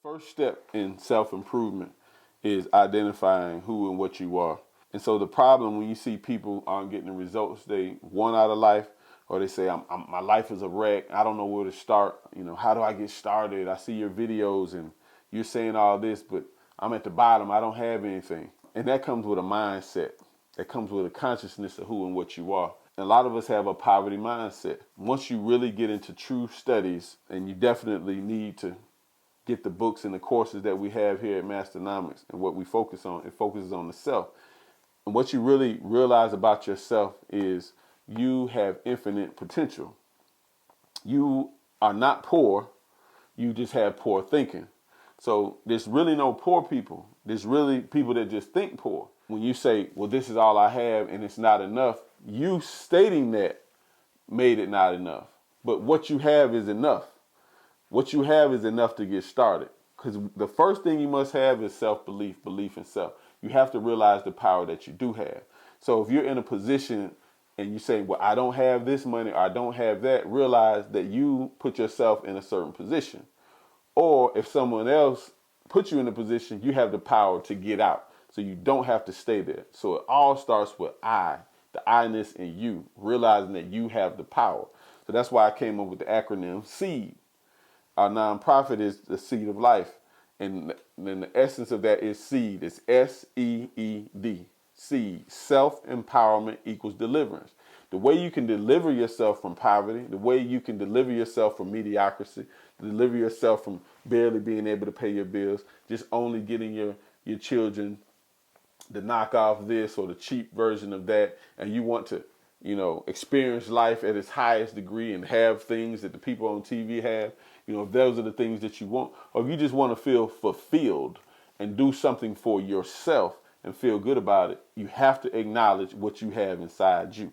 First step in self-improvement is identifying who and what you are. And so the problem when you see people aren't getting the results they want out of life, or they say, my life is a wreck, I don't know where to start, how do I get started? I see your videos and you're saying all this, but I'm at the bottom, I don't have anything. And that comes with a mindset. That comes with a consciousness of who and what you are. And a lot of us have a poverty mindset. Once you really get into true studies, and you definitely need to get the books and the courses that we have here at Masternomics, and what we focus on, it focuses on the self. And what you really realize about yourself is you have infinite potential. You are not poor, you just have poor thinking. So there's really no poor people. There's really people that just think poor. When you say, well, this is all I have and it's not enough, you stating that made it not enough. But what you have is enough. What you have is enough to get started. Because the first thing you must have is self-belief, belief in self. You have to realize the power that you do have. So if you're in a position and you say, well, I don't have this money or I don't have that, realize that you put yourself in a certain position. Or if someone else puts you in a position, you have the power to get out. So you don't have to stay there. So it all starts with the I-ness in you, realizing that you have the power. So that's why I came up with the acronym SEED. Our nonprofit is the Seed of Life. And then the essence of that is SEED. It's SEED. SEED. Self-empowerment equals deliverance. The way you can deliver yourself from poverty, the way you can deliver yourself from mediocrity, deliver yourself from barely being able to pay your bills, just only getting your children the knockoff this or the cheap version of that, and you want to, experience life at its highest degree and have things that the people on TV have, if those are the things that you want, or if you just want to feel fulfilled and do something for yourself and feel good about it, you have to acknowledge what you have inside you,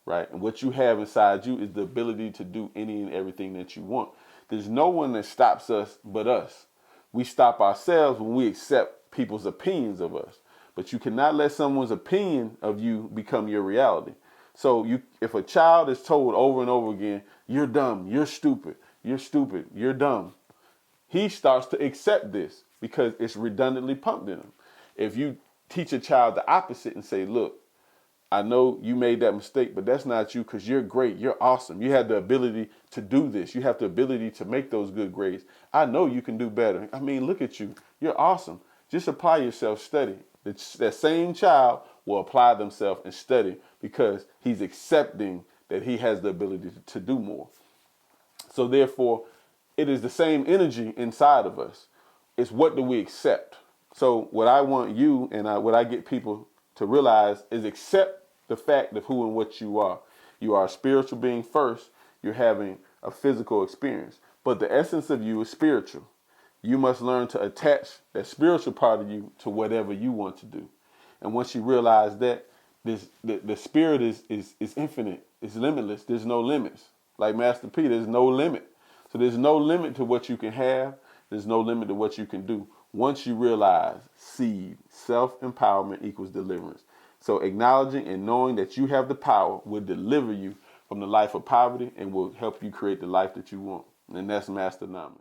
right? And what you have inside you is the ability to do any and everything that you want. There's no one that stops us but us. We stop ourselves when we accept people's opinions of us. But you cannot let someone's opinion of you become your reality. So if a child is told over and over again, you're dumb, you're stupid, you're dumb, he starts to accept this because it's redundantly pumped in him. If you teach a child the opposite and say, look, I know you made that mistake, but that's not you because you're great, you're awesome. You have the ability to do this. You have the ability to make those good grades. I know you can do better. I mean, look at you. You're awesome. Just apply yourself, study. That same child will apply themselves and study because he's accepting that he has the ability to do more. So therefore, it is the same energy inside of us. It's what do we accept? So what I want you and what I get people to realize is accept the fact of who and what you are. You are a spiritual being first. You're having a physical experience. But the essence of you is spiritual. You must learn to attach that spiritual part of you to whatever you want to do. And once you realize that, the spirit is infinite. It's limitless. There's no limits. Like Master P, there's no limit. So there's no limit to what you can have. There's no limit to what you can do. Once you realize SEED, self-empowerment equals deliverance. So acknowledging and knowing that you have the power will deliver you from the life of poverty and will help you create the life that you want. And that's Masternomics.